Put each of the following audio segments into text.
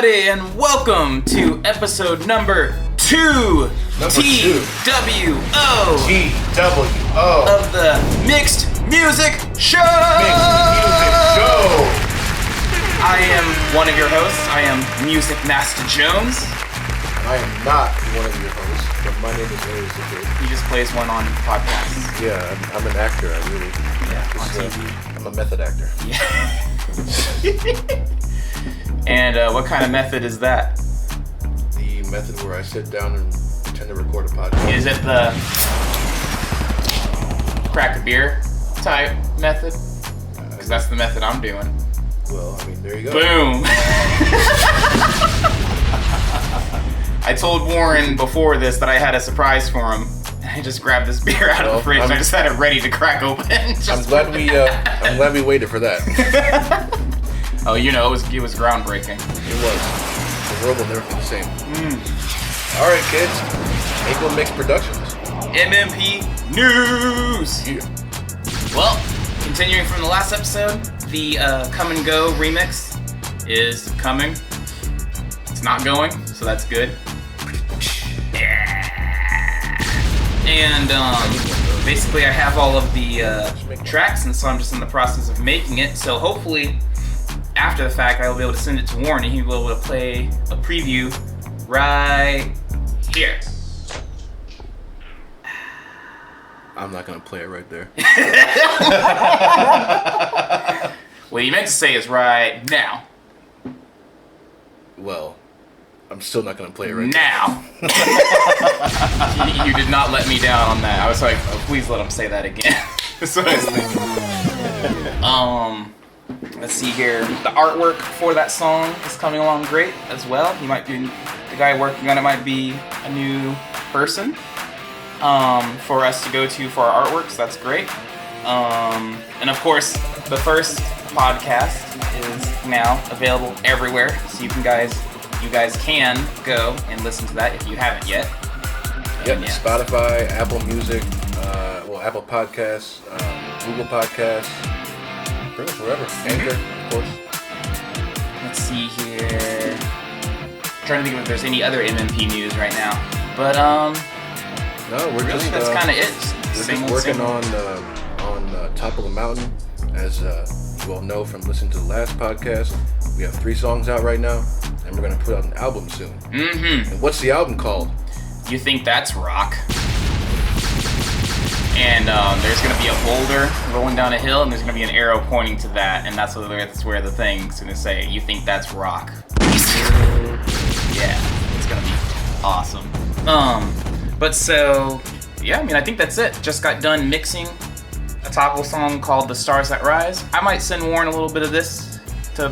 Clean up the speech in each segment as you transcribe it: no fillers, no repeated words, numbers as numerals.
everybody, and welcome to episode number 2 TWO of the Mixed Music Show. I am one of your hosts. I am Music Master Jones. I am not one of your hosts, but my name is Aries the Kid. He just plays one on podcasts. Yeah, I'm an actor. On TV. I'm a method actor. Yeah. And what kind of method is that? The method where I sit down and pretend to record a podcast. Is it the crack a beer type method? Because that's the method I'm doing. Well, I mean, there you go. Boom! I told Warren before this that I had a surprise for him. I just grabbed this beer out of the fridge and I just had it ready to crack open. I'm glad we waited for that. Oh, you know, it was groundbreaking. It was. The world will never be the same. All right, kids. Eagle Mix Productions. MMP News. Yeah. Well, continuing from the last episode, the Come and Go remix is coming. It's not going, so that's good. Yeah. And basically, I have all of the tracks, and so I'm just in the process of making it. So hopefully, after the fact, I will be able to send it to Warren, and he will be able to play a preview right here. I'm not gonna play it right there. What he meant to say is right now. Well, I'm still not gonna play it right now. You did not let me down on that. I was like, oh, please let him say that again. That's what I was thinking. Let's see here. The artwork for that song is coming along great as well. He might be the guy working on it. Might be a new person for us to go to for our artwork. So that's great. And of course, the first podcast is now available everywhere, so you guys can go and listen to that if you haven't yet. Yep, yeah. Spotify, Apple Music, Apple Podcasts, Google Podcasts, pretty much wherever. Anchor, of course. Let's see here. I'm trying to think if there's any other MMP news right now, but no, we're really just that's kind of it. We're just working on Top of the Mountain, as you all know from listening to the last podcast. We have 3 songs out right now, and we're gonna put out an album soon. Mm-hmm. And what's the album called? You Think That's Rock. And there's gonna be a boulder rolling down a hill, and there's gonna be an arrow pointing to that, and that's where the thing's gonna say, "You think that's rock." Yeah, it's gonna be awesome. But so, yeah, I mean, I think that's it. Just got done mixing a topical song called "The Stars That Rise." I might send Warren a little bit of this to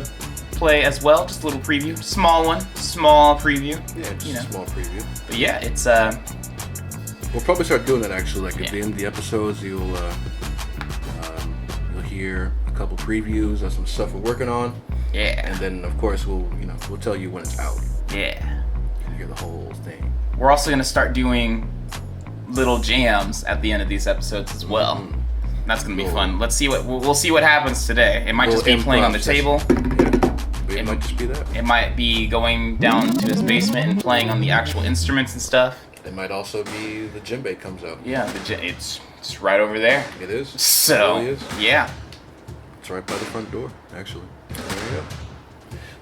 play as well, just a little preview, small preview. Yeah, just a small preview. But yeah, it's we'll probably start doing that actually. Like at the end of the episodes, you'll hear a couple previews of some stuff we're working on. Yeah. And then of course we'll tell you when it's out. Yeah. You hear the whole thing. We're also gonna start doing little jams at the end of these episodes as well. Mm-hmm. That's gonna be fun. Let's see we'll see what happens today. It might just be playing on the table. Yeah. It might just be that. It might be going down to his basement and playing on the actual instruments and stuff. It might also be the djembe comes out. Yeah, it's right over there. It is. So it really is. Yeah. It's right by the front door, actually. There you go.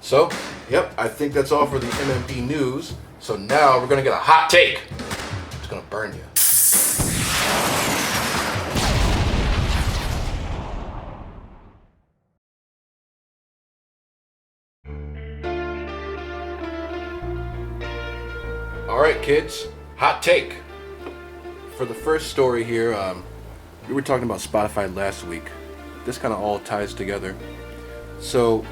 So, yep, I think that's all for the MMP news. So now we're gonna get a hot take. It's gonna burn you. All right, kids, hot take. For the first story here, we were talking about Spotify last week. This kind of all ties together. So,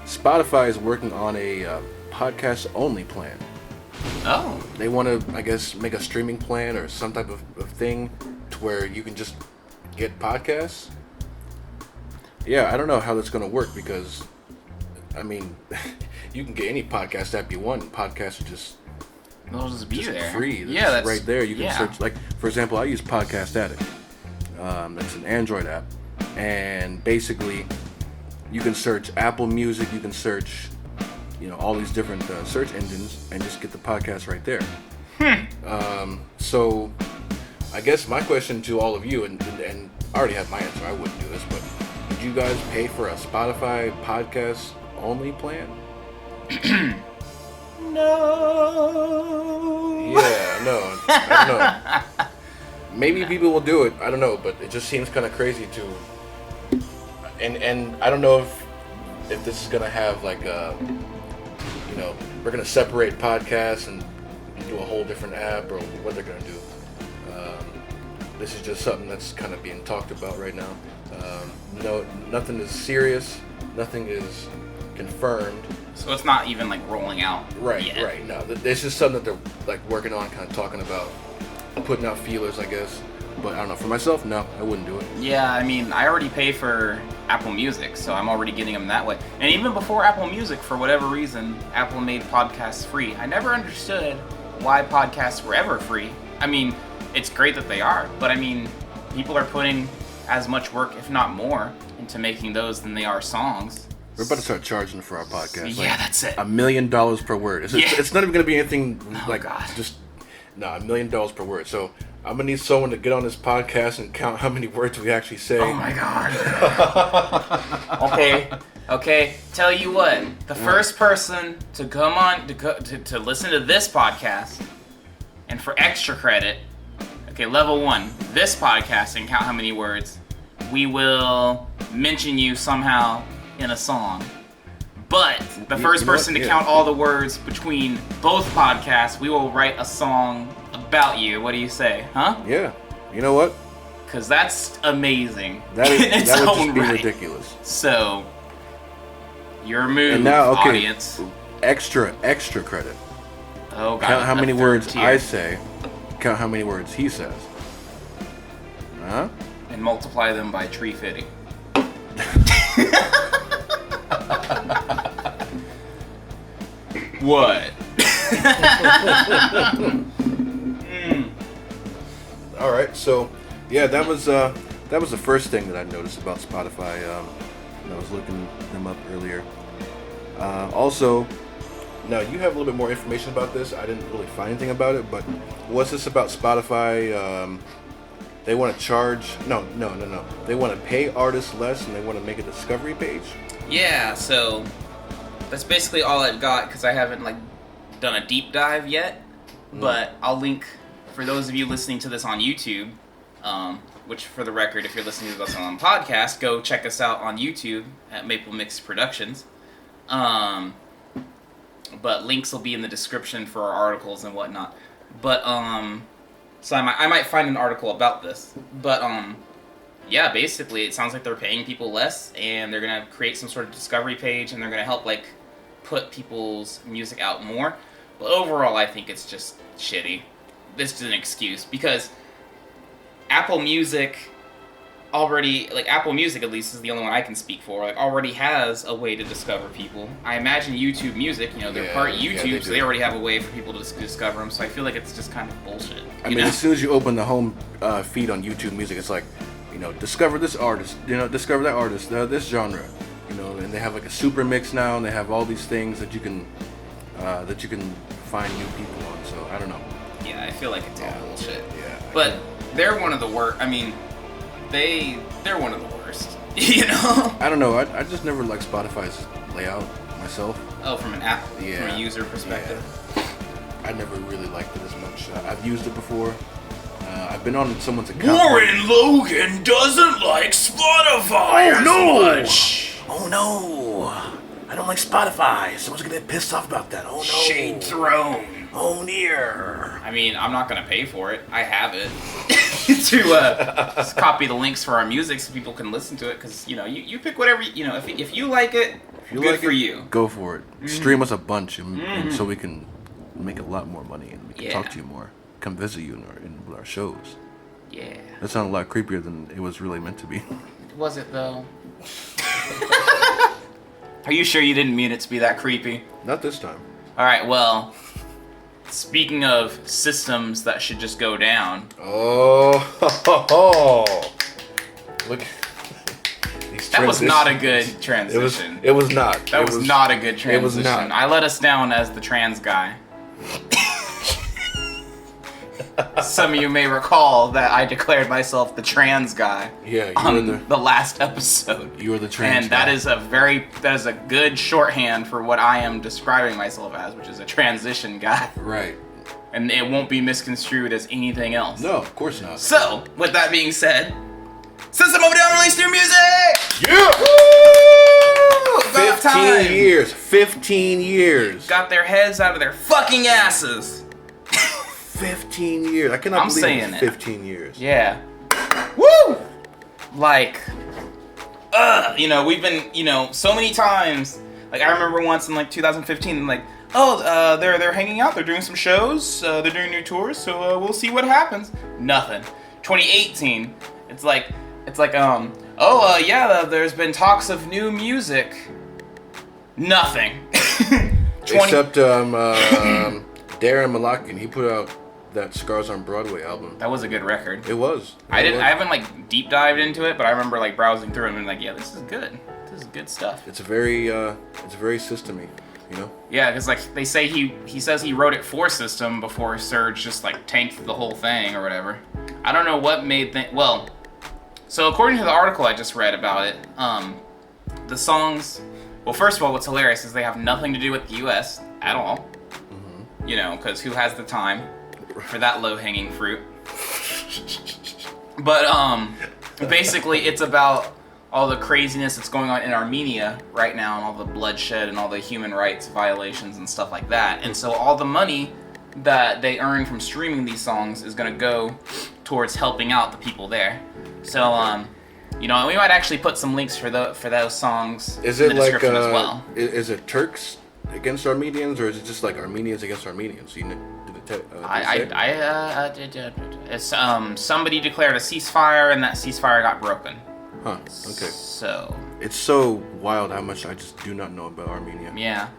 Spotify is working on a podcast-only plan. Oh. They want to, I guess, make a streaming plan or some type of thing to where you can just get podcasts. Yeah, I don't know how that's going to work because, I mean, you can get any podcast app you want. Podcasts are just It'll just be there. Free. Yeah, that's right there. You can search. Like, for example, I use Podcast Addict. That's an Android app, and basically, you can search Apple Music. You can search all these different search engines and just get the podcast right there. So I guess my question to all of you, and I already have my answer, I wouldn't do this, but would you guys pay for a Spotify podcast only plan? No. Yeah, no, I don't know. Maybe people will do it, I don't know, but it just seems kind of crazy to, and I don't know if this is gonna have like we're gonna separate podcasts and do a whole different app, or what they're gonna do. This is just something that's kind of being talked about right now. No, nothing is serious, nothing is confirmed. So it's not even like rolling out. Right, yet. right. No, it's just something that they're like working on, kind of talking about, putting out feelers, I guess. But I don't know. For myself, no, I wouldn't do it. Yeah, I mean, I already pay for Apple Music, so I'm already getting them that way. And even before Apple Music, for whatever reason, Apple made podcasts free. I never understood why podcasts were ever free. I mean, it's great that they are, but I mean, people are putting as much work, if not more, into making those than they are songs. We're about to start charging for our podcast. Yeah, that's it. $1 million per word. It's not even going to be anything $1 million per word. So I'm going to need someone to get on this podcast and count how many words we actually say. Oh my god. Okay. Tell you what, the first person to come on to listen to this podcast, and for extra credit, okay, level 1, this podcast, and count how many words, we will mention you somehow in a song. But the first person to count all the words between both podcasts, we will write a song about you. What do you say? Huh? Yeah. You know what? Because that's amazing. That would just be right. ridiculous. So, your move, and now, okay, audience. Extra credit. Oh, God. Count how many words tier. I say. Count how many words he says. Huh? And multiply them by tree fitting. What? All right, so yeah, that was the first thing that I noticed about Spotify. I was looking them up earlier. Also, now you have a little bit more information about this. I didn't really find anything about it, but what's this about Spotify? They want to charge? No. They want to pay artists less, and they want to make a discovery page. Yeah, so that's basically all I've got, because I haven't done a deep dive yet. But I'll link for those of you listening to this on YouTube. Which, for the record, if you're listening to this on podcast, go check us out on YouTube at Maple Mix Productions. But links will be in the description for our articles and whatnot. But so I might find an article about this. But yeah, basically it sounds like they're paying people less, and they're gonna create some sort of discovery page, and they're gonna help put people's music out more. But overall, I think it's just shitty. This is an excuse, because Apple Music already, Apple Music at least is the only one I can speak for, already has a way to discover people. I imagine YouTube Music, they're part YouTube, so they already have a way for people to discover them, so I feel like it's just kind of bullshit. I mean, as soon as you open the home feed on YouTube Music, it's discover this artist, discover that artist, this genre, and they have a super mix now, and they have all these things that you can find new people on, so I don't know. Yeah, I feel like it's all bullshit. Yeah. But they're one of the worst. I mean, they're one of the worst. I don't know. I just never liked Spotify's layout myself. Oh, from an app, from a user perspective. Yeah. I never really liked it as much. I've used it before. I've been on someone's account. Warren Logan doesn't like Spotify as much. Oh no! I don't like Spotify. Someone's gonna get pissed off about that. Oh no! Shade thrown. Oh dear. I mean, I'm not gonna pay for it. I have it to just copy the links for our music so people can listen to it. Because you pick whatever if you like it, good for you. Go for it. Stream us a bunch, and so we can make a lot more money, and we can talk to you more. Come visit you in our shows. Yeah. That sounded a lot creepier than it was really meant to be. Was it though? Are you sure you didn't mean it to be that creepy? Not this time. All right. Well, speaking of systems that should just go down. Oh, look. These That was not a good transition. It was not. That was not a good transition. It was not. I let us down as the trans guy. Some of you may recall that I declared myself the trans guy. Yeah, on the last episode. You were the trans guy. And that is a good shorthand for what I am describing myself as, which is a transition guy. Right. And it won't be misconstrued as anything else. No, of course not. So, with that being said, System of a Down released new music! Yeah! Woo! About 15 time. years. 15 years. Got their heads out of their fucking asses. 15 years. I cannot believe saying it's 15 years. Yeah. Woo! Like, we've been, so many times. Like, I remember once in, 2015, they're hanging out, they're doing some shows, they're doing new tours, so we'll see what happens. Nothing. 2018, there's been talks of new music. Nothing. Except Darren Malakian, he put out that Scars on Broadway album. That was a good record. It was. I haven't deep dived into it, but I remember browsing through it and yeah, this is good. This is good stuff. It's very systemy, Yeah, because they say he says he wrote it for System before Surge just tanked the whole thing or whatever. I don't know what made so according to the article I just read about it, the songs. Well, first of all, what's hilarious is they have nothing to do with the U.S. at all. Mm-hmm. Because who has the time for that low-hanging fruit? But basically, it's about all the craziness that's going on in Armenia right now, and all the bloodshed and all the human rights violations and stuff like that. And so all the money that they earn from streaming these songs is going to go towards helping out the people there. So, we might actually put some links for those songs in the description as well. Is it Turks against Armenians, or is it just Armenians against Armenians? Somebody declared a ceasefire, and that ceasefire got broken. Huh. Okay. So it's so wild how much I just do not know about Armenia. Yeah.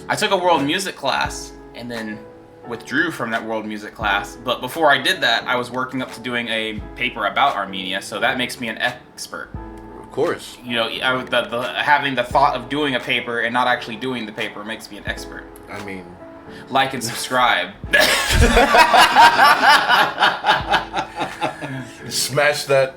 I took a world music class and then withdrew from that world music class. But before I did that, I was working up to doing a paper about Armenia, so that makes me an expert. Of course. Having the thought of doing a paper and not actually doing the paper makes me an expert. I mean, like and subscribe. Smash that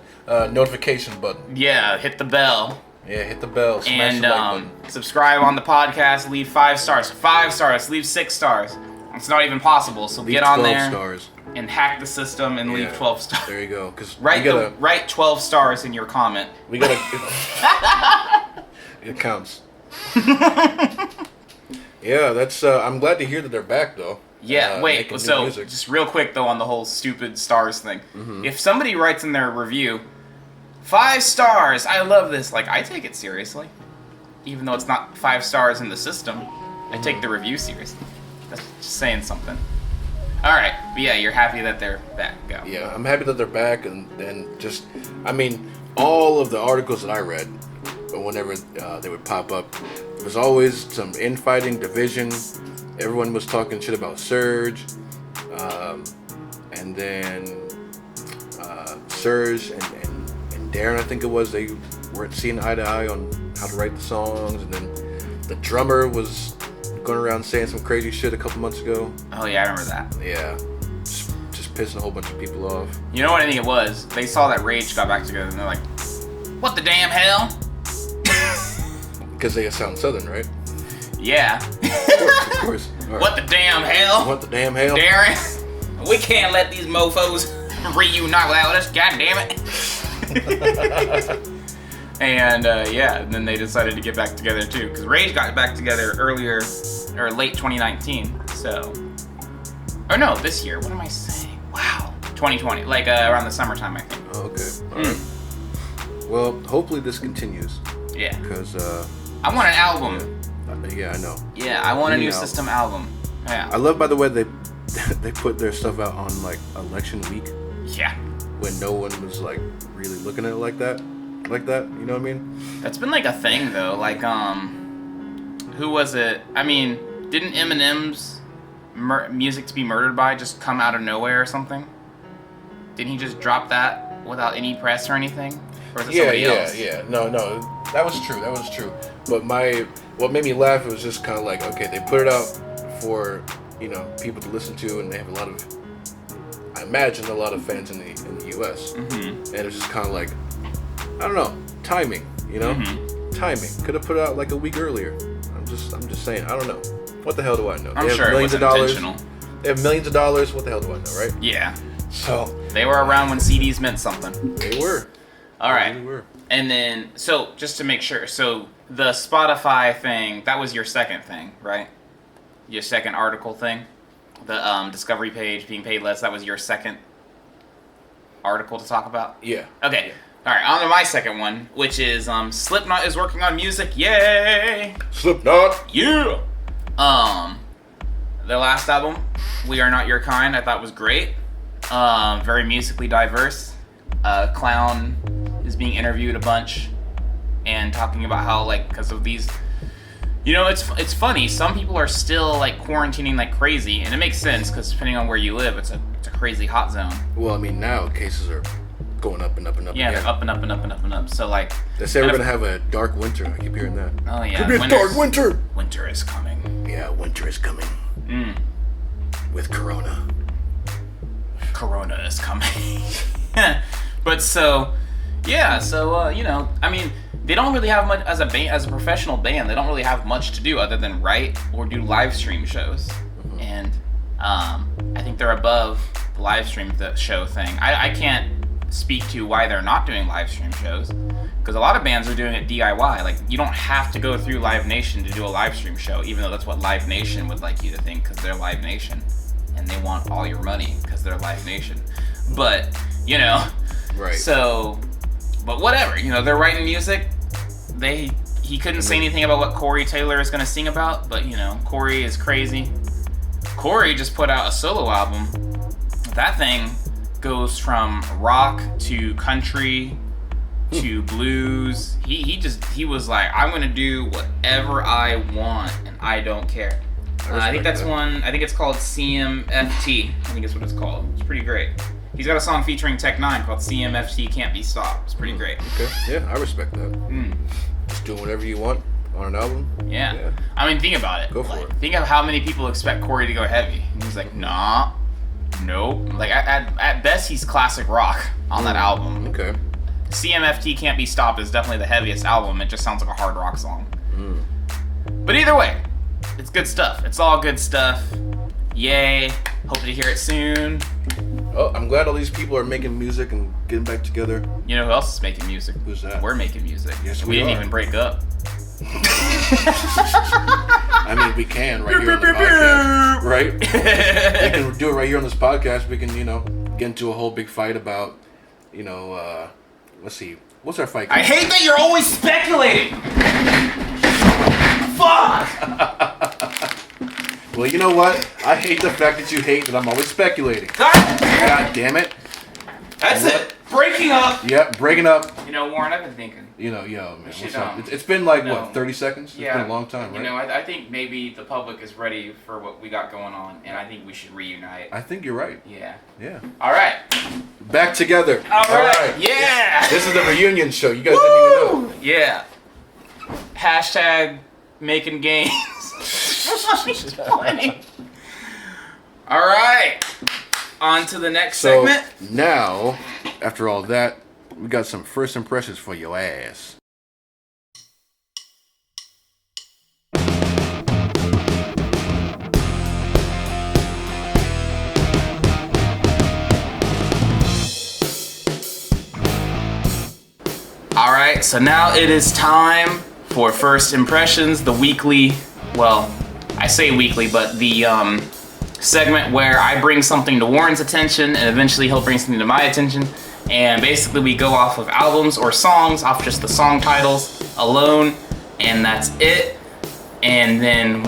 notification button. Yeah, hit the bell. Yeah, hit the bell. Smash the like button. Subscribe on the podcast. Leave 5 stars. 5 stars. Leave 6 stars. It's not even possible. So leave get on 12 there stars. And hack the system and leave 12 stars. There you go. Cause write 12 stars in your comment. We gotta. It counts. Yeah, that's. I'm glad to hear that they're back though. Yeah. Wait. So just real quick though on the whole stupid stars thing. Mm-hmm. If somebody writes in their review, 5 stars, I love this. I take it seriously, even though it's not 5 stars in the system. I take the review seriously. That's just saying something. All right, but yeah, you're happy that they're back. Go. Yeah, I'm happy that they're back, and just, all of the articles that I read, whenever they would pop up, there was always some infighting, division. Everyone was talking shit about Surge, and then Surge and Darren, I think it was, they weren't seeing eye to eye on how to write the songs, and then the drummer was going around saying some crazy shit a couple months ago. Oh yeah, I remember that. Yeah, just pissing a whole bunch of people off. You know what I think it was? They saw that Rage got back together and they're like, what the damn hell? Because they sound southern, right? Yeah. Of course. Right. What the damn hell? What the damn hell? Darren, we can't let these mofos reunite without us, god damn it. And and then they decided to get back together too, because Rage got back together late 2019. So, or no, this year. What am I saying? Wow, 2020, around the summertime, I think. Oh, okay. All right. Well, hopefully this continues. Yeah. Because I want an album. Yeah, I know. Yeah, I want a new System album. Yeah. I love, by the way, they put their stuff out on election week. Yeah. When no one was really looking at it like that, you know what I mean? That's been a thing though. Who was it? Didn't Eminem's Music to Be Murdered By just come out of nowhere or something? Didn't he just drop that without any press or anything? Or is it somebody else? Yeah. No, that was true. But what made me laugh was just kind of like, okay, they put it out for people to listen to, and they have I imagine a lot of fans in the U.S. Mm-hmm. And it's just kind of like, I don't know, timing. Mm-hmm. Timing. Could have put it out like a week earlier. I'm just saying. I don't know. What the hell do I know? I'm sure it was intentional. They have millions of dollars. What the hell do I know, right? Yeah. So they were around when CDs meant something. They were. All right. They were. And then, so just to make sure, so the Spotify thing, that was your second thing, right? Your second article thing? The discovery page being paid less, that was your second article to talk about? Yeah. Okay. Yeah. All right, on to my second one, which is Slipknot is working on music. Yay! Slipknot! Yeah! Their last album, We Are Not Your Kind, I thought was great. Very musically diverse. Clown is being interviewed a bunch and talking about how, like, because of these, it's funny, some people are still like quarantining like crazy, and it makes sense because depending on where you live, it's a crazy hot zone. Well, I mean, now cases are going up and up and up. Yeah, they're up and up and up and up and up. So like, they say we're gonna have a dark winter. I keep hearing that. Oh yeah, could be a dark winter. Winter is coming. Yeah, winter is coming. With Corona. Corona is coming. But so, yeah, so I mean, they don't really have much as a band, as a professional band. They don't really have much to do other than write or do live stream shows, and I think they're above the live stream show thing. I can't speak to why they're not doing live stream shows, because a lot of bands are doing it DIY. Like, you don't have to go through Live Nation to do a live stream show, even though that's what Live Nation would like you to think, because they're Live Nation and they want all your money because they're Live Nation. But right. So, but whatever, they're writing music. He couldn't say anything about what Corey Taylor is going to sing about, but Corey is crazy. Corey just put out a solo album. That thing goes from rock to country to blues. He was like, I'm going to do whatever I want and I don't care. I think that's one. I think it's called CMFT. I think that's what it's called. It's pretty great. He's got a song featuring Tech 9 called CMFT Can't Be Stopped. It's pretty great. Okay. Yeah, I respect that. Just doing whatever you want on an album. Yeah. I mean, think about it. Go for it. Think of how many people expect Corey to go heavy. And he's like, nah, nope. Like, at best, he's classic rock on that album. Okay. CMFT Can't Be Stopped is definitely the heaviest album. It just sounds like a hard rock song. But either way, it's good stuff. It's all good stuff. Yay. Hope to hear it soon. Oh, I'm glad all these people are making music and getting back together. You know who else is making music? Who's that? We're making music. Yes, we didn't even break up. I mean, we can right here on the podcast, right? We can do it right here on this podcast. We can, get into a whole big fight about, let's see, what's our fight? I hate that you're always speculating. Fuck. Well, you know what? I hate the fact that you hate that I'm always speculating. God damn it. That's it. Breaking up. Yep, breaking up. Warren, I've been thinking. Man, what's up? It's been like, what, 30 seconds? Yeah. It's been a long time, right? I think maybe the public is ready for what we got going on, and I think we should reunite. I think you're right. Yeah. Yeah. All right. Back together. All right. Yeah. This is the reunion show. You guys didn't even know. Yeah. Hashtag making gains. All right. On to the next segment. Now, after all that, we got some first impressions for your ass. All right, so now it is time for first impressions, the weekly, well, I say weekly, but the segment where I bring something to Warren's attention and eventually he'll bring something to my attention. And basically we go off of albums or songs, off just the song titles alone, and that's it. And then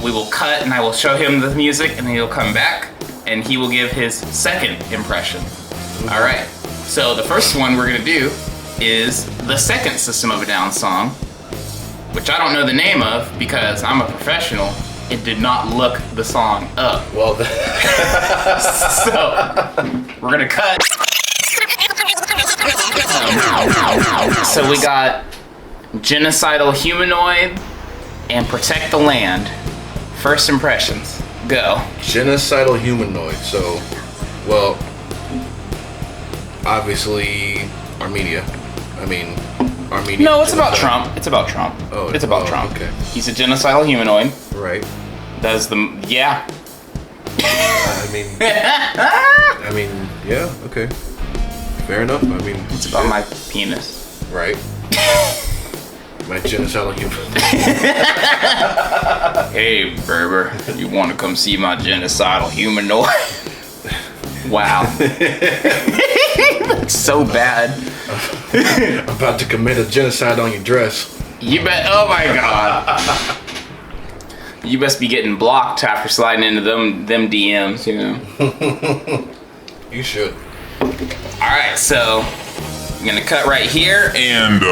we will cut and I will show him the music and then he'll come back and he will give his second impression. All right, so the first one we're gonna do is the second System of a Down song, which I don't know the name of because I'm a professional and did not look the song up. Well, so we're gonna cut. So we got Genocidal Humanoid and Protect the Land. First impressions. Go. Genocidal Humanoid. So, well, obviously Armenia. Armenia. No, it's about Trump. It's about Trump. Oh, it's about Trump. Okay. He's a genocidal humanoid. Right. Does the yeah. Yeah. Okay. Fair enough. It's about my penis. Right. My genocidal humanoid. Hey, Berber, you want to come see my genocidal humanoid? Wow. That's so bad. I'm about to commit a genocide on your dress. You bet. Oh my god. You best be getting blocked after sliding into them DMs, you know. You should. All right, so I'm gonna cut right here. And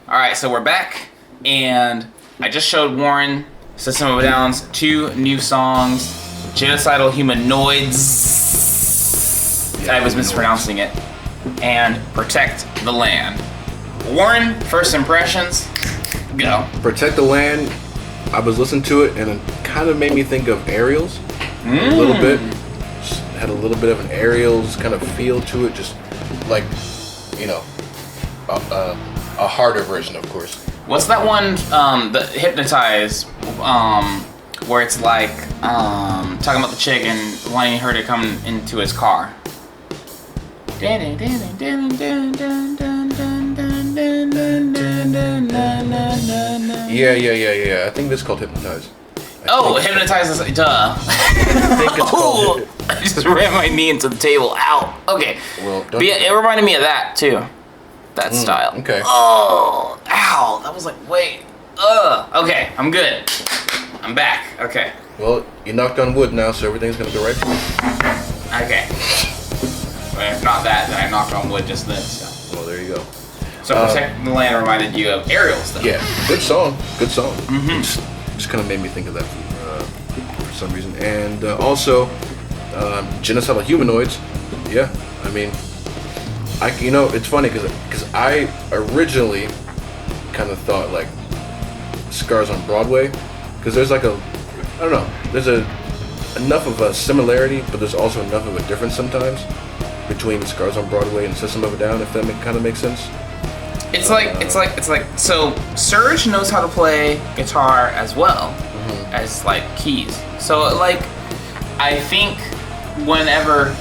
All right, so we're back, and I just showed Warren System of a Down's 2 new songs, Genocidal Humanoids. I was mispronouncing it, and Protect the Land. Warren, first impressions, go. Protect the Land. I was listening to it, and it kind of made me think of Aerials a little bit. Just had a little bit of an Aerials kind of feel to it, just like, you know, a harder version, of course. What's that one, the Hypnotize, where it's like, talking about the chick and wanting her to come into his car? Yeah. I think this is called Hypnotize. Hypnotize is, duh. I think it's called I just ran my knee into the table. Ow. Okay. Well, don't But yeah, it reminded me of that, too. That style. okay. Oh, ow. That was like, wait. Okay, I'm good. I'm back. Okay. Well, you knocked on wood now, so everything's gonna go right for you. Okay. Well, if not that, then I knocked on wood just then, so. Well, there you go. So Protect the Land reminded you of Aerials, though. Yeah, good song. Mm-hmm. Just kind of made me think of that for some reason. And also, Genocidal Humanoids. Yeah, it's funny because I originally kind of thought like Scars on Broadway, because there's like there's enough of a similarity, but there's also enough of a difference sometimes between Scars on Broadway and System of a Down, if that kind of makes sense. It's like so Serge knows how to play guitar as well as like keys. So like I think whenever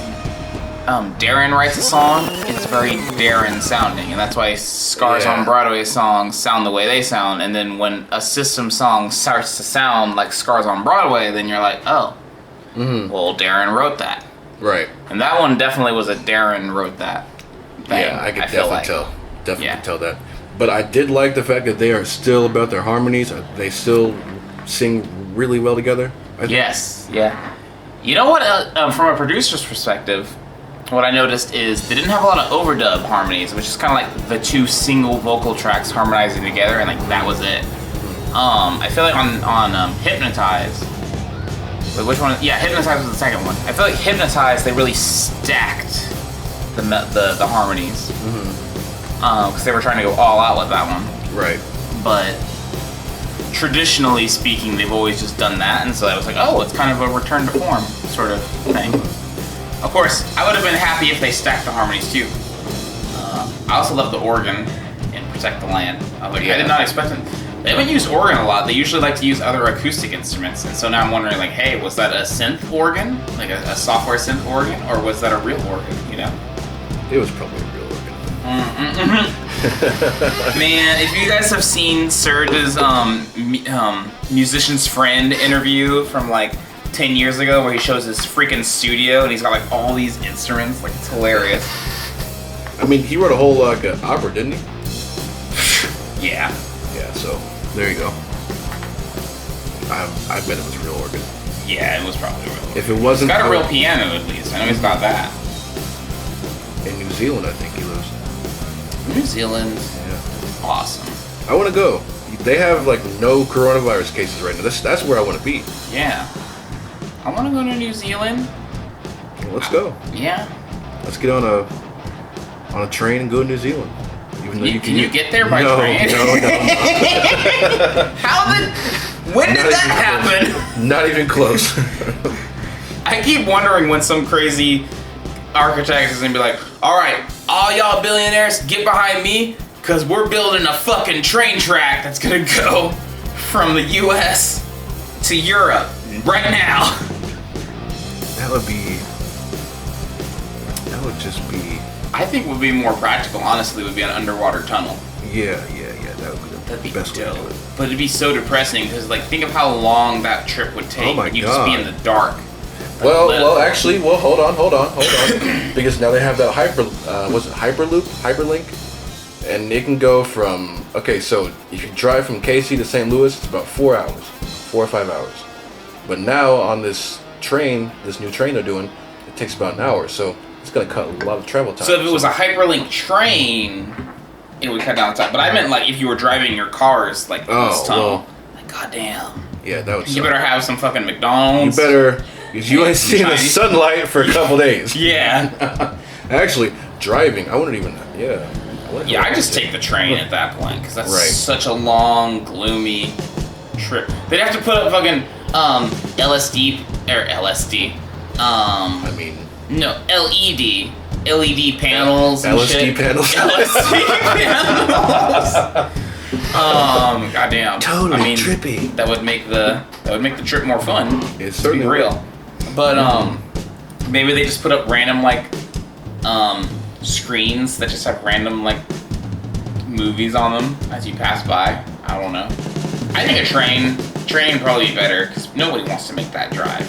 Darren writes a song, it's very Darren sounding, and that's why Scars on Broadway songs sound the way they sound. And then when a System song starts to sound like Scars on Broadway, then you're like, oh, well, Darren wrote that. Right. And that one definitely was a Darren wrote that thing. Yeah, I could definitely tell. Yeah. Tell that. But I did like the fact that they are still about their harmonies. They still sing really well together. Yes, yeah. You know what, from a producer's perspective, what I noticed is they didn't have a lot of overdub harmonies, which is kind of like the 2 single vocal tracks harmonizing together, and like that was it. I feel like on Hypnotize, wait, which one? Yeah, Hypnotize was the second one. I feel like Hypnotize, they really stacked the harmonies. Because they were trying to go all out with that one. Right. But traditionally speaking, they've always just done that, and so I was like, oh, it's kind of a return to form sort of thing. Of course, I would have been happy if they stacked the harmonies too. I also love the organ in Protect the Land. I did not expect it. They haven't used organ a lot. They usually like to use other acoustic instruments, and so now I'm wondering, like, hey, was that a synth organ, like a software synth organ, or was that a real organ? You know? It was probably a real organ. Man, if you guys have seen Serge's musician's friend interview from like 10 years ago, where he shows his freaking studio and he's got like all these instruments, like it's hilarious. He wrote a whole opera, didn't he? Yeah. Yeah. So there you go. I bet it was a real organ. Yeah, it was probably a real organ. If it wasn't, He's got a real piano at least. I know he's got that. In New Zealand, I think he lives. New Zealand. Yeah. Awesome. I want to go. They have like no coronavirus cases right now. That's where I want to be. Yeah. I want to go to New Zealand. Well, let's go. Yeah. Let's get on a train and go to New Zealand. Even though can you get there by train? No. When did that happen? Not even close. I keep wondering when some crazy architect is gonna be like, all right, all y'all billionaires, get behind me, because we're building a fucking train track that's gonna go from the US to Europe right now. That would just be... I think would be more practical, honestly, would be an underwater tunnel. Yeah, that would be That'd be the best way to dope. do it. But it'd be so depressing, because, like, think of how long that trip would take. Oh my You'd God. just be in the dark. Well, actually, hold on. Because now they have that Hyperlink? And it can go from, okay, so if you drive from KC to St. Louis, it's about 4 hours, 4 or 5 hours. But now on this new train they're doing, it takes about an hour. So it's going to cut a lot of travel time. So if it was a hyperlink train, it would cut down time. But I meant like if you were driving your cars like this tunnel. Well, like goddamn. Yeah, that would suck. You better have some fucking McDonald's. You ain't seen the sunlight for a couple days. Yeah. Actually, driving, I wouldn't even, Yeah, I just take the train at that point, because that's Right. such a long, gloomy trip. They'd have to put up fucking LSD. I mean, No, LED panels and LSD shit. panels. LSD panels. Goddamn. Totally trippy. That would make the trip more fun. It's to be certainly real. But maybe they just put up random like screens that just have random like movies on them as you pass by. I don't know. I think a train would probably be better, because nobody wants to make that drive.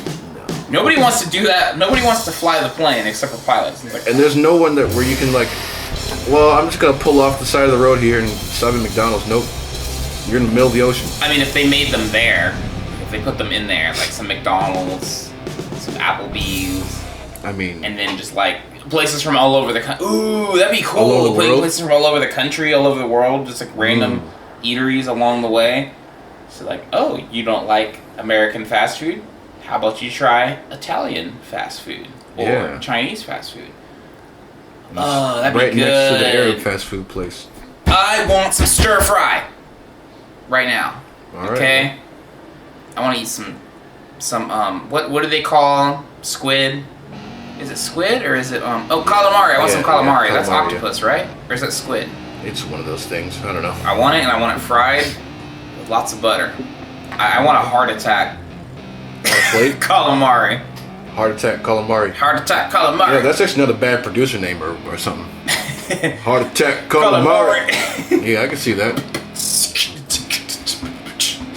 Nobody wants to do that. Nobody wants to fly the plane except for pilots. It's like, And there's no one where you can like, well, I'm just gonna pull off the side of the road here and stop at McDonald's. Nope, you're in the middle of the ocean. I mean, if they made them there, if they put them in there, like some McDonald's, some Applebee's, I mean, and then just like places from all over the country. Ooh, that'd be cool. All over the world? Places from all over the country, all over the world, just like random eateries along the way. So like, oh, you don't like American fast food? How about you try Italian fast food or Chinese fast food? Oh, that'd right be good. next to the Arab fast food place. I want some stir fry right now. All Okay. right. I want to eat some what do they call squid? Is it squid or is it calamari? I want some calamari. That's calamari, octopus, right? Or is that squid? It's one of those things. I don't know. I want it, and I want it fried with lots of butter. I want a heart attack. On a plate? Calamari. Heart attack calamari. Heart attack calamari. Yeah, that's actually another bad producer name or something. Heart attack calamari. Yeah, I can see that.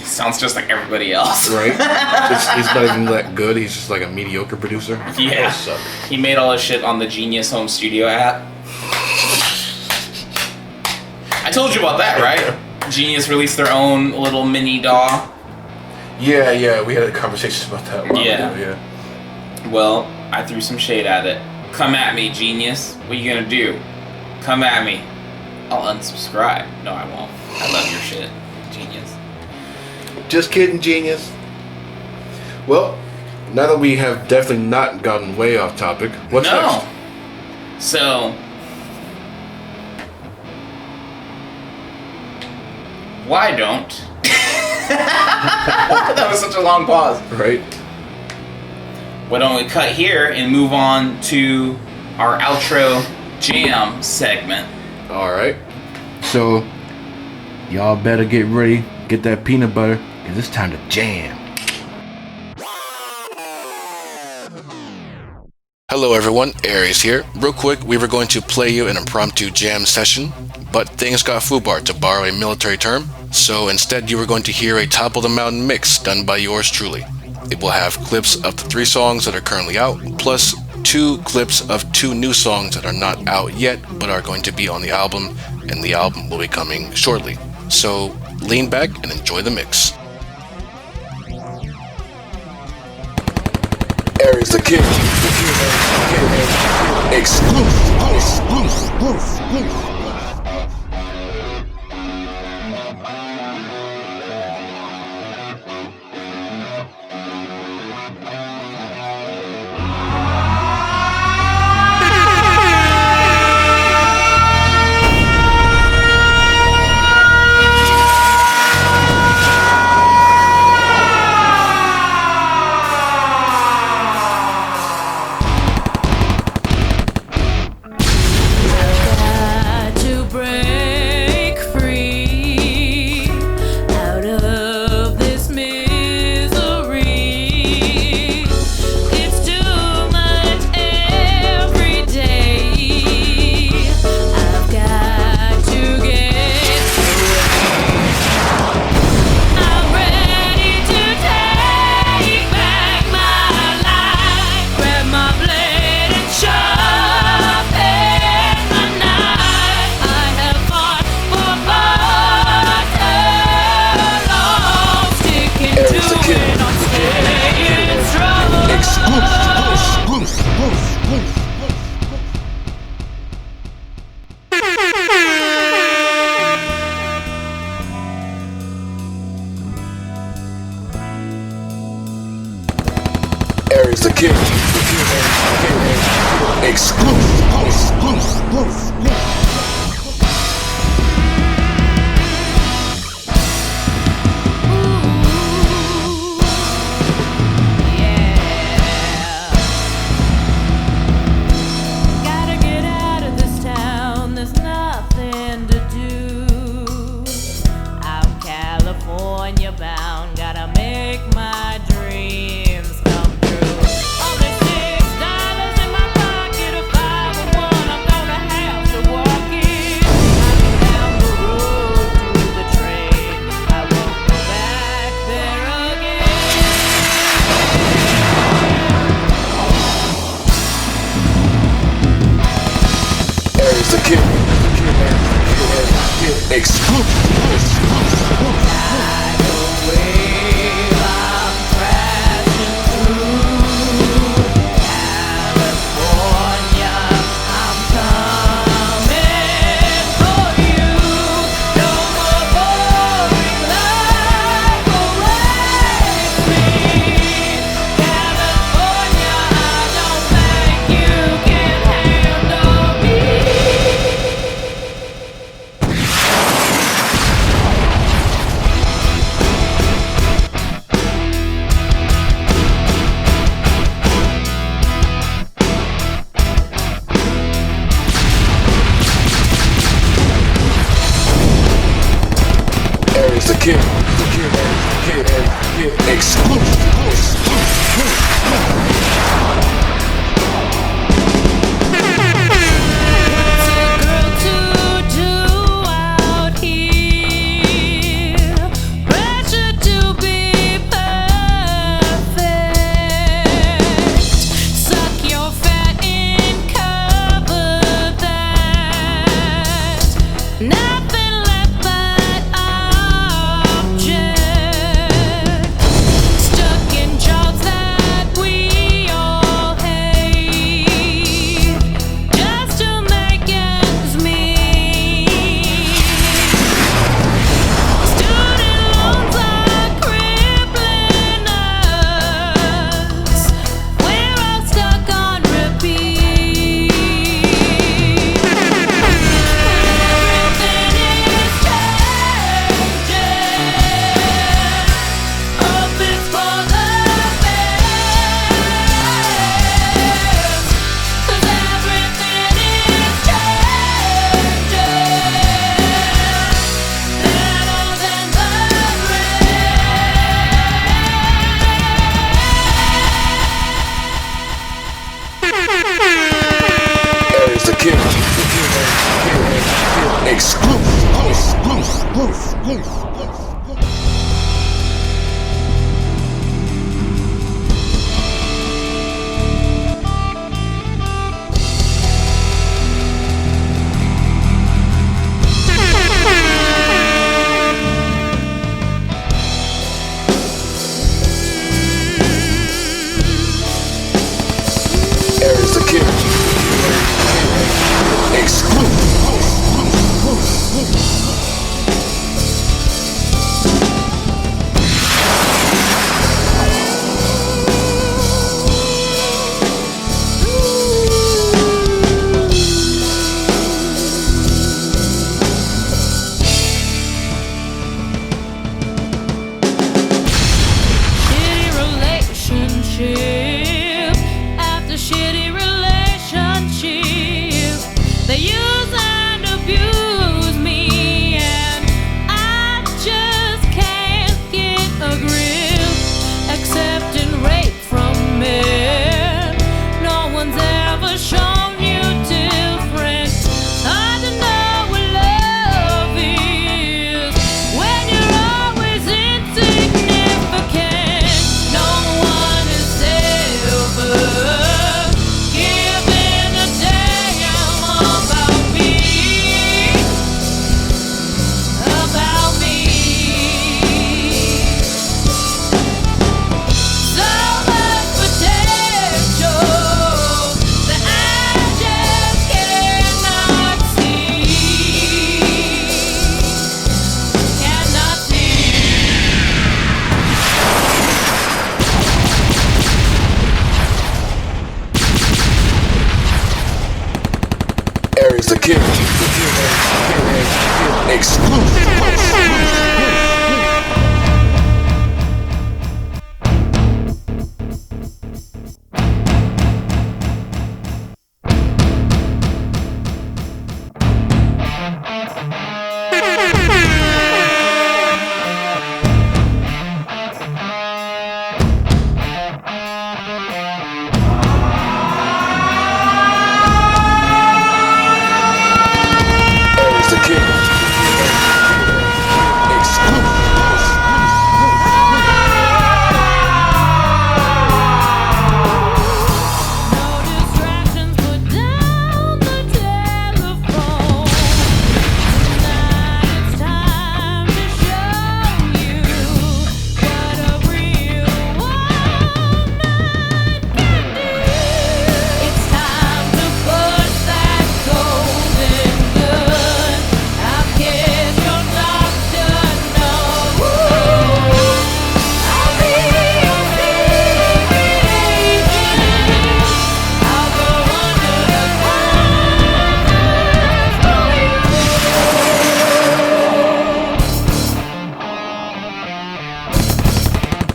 Sounds just like everybody else. Right? He's not even that good. He's just like a mediocre producer. Yeah. That suck. He made all his shit on the Genius Home Studio app. I told you about that, right? Genius released their own little mini DAW. Yeah, we had a conversation about that. Yeah. Well, I threw some shade at it. Come at me, Genius. What are you gonna do? Come at me. I'll unsubscribe. No, I won't. I love your shit, Genius. Just kidding, Genius. Well, now that we have definitely not gotten way off topic, what's next? So, why don't? That was such a long pause. Right? Why don't we cut here and move on to our outro jam segment? All right. So, y'all better get ready, get that peanut butter, because it's time to jam. Hello everyone, Aries here. Real quick, we were going to play you an impromptu jam session, but things got foobarred, to borrow a military term, so instead you were going to hear a top of the mountain mix done by yours truly. It will have clips of the 3 songs that are currently out, plus 2 clips of 2 new songs that are not out yet, but are going to be on the album, and the album will be coming shortly. So lean back and enjoy the mix. Aries the King. Exclusive. Aries the King. Exclusive. California bound, gotta make my dreams come true. Only $6 in my pocket, if I were one, I'm gonna have to walk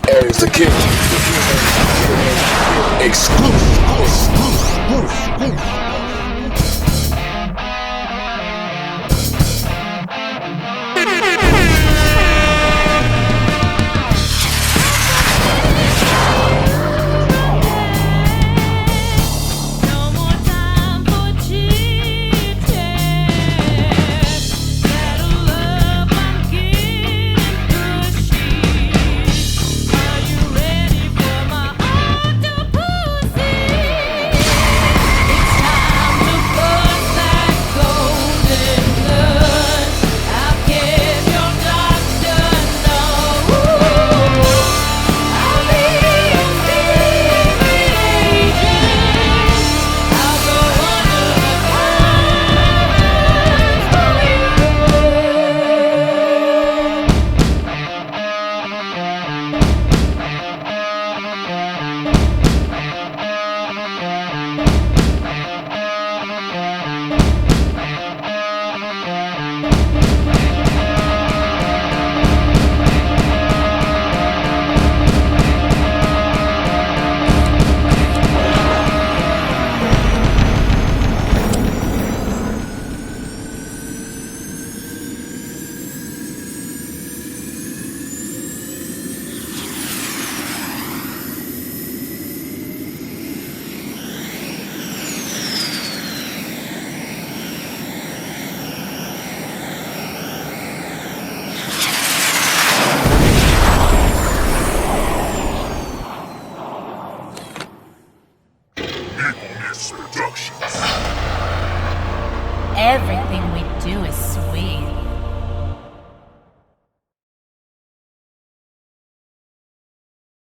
Aries the king. Exclusive. No more time for cheating. Better love, I'm getting pushy. Are you ready for my octopussy? It's time to bust that golden gun. I'll give your doctor no. I'll be your secret agent. I'll go under the covers for everything we do is sweet.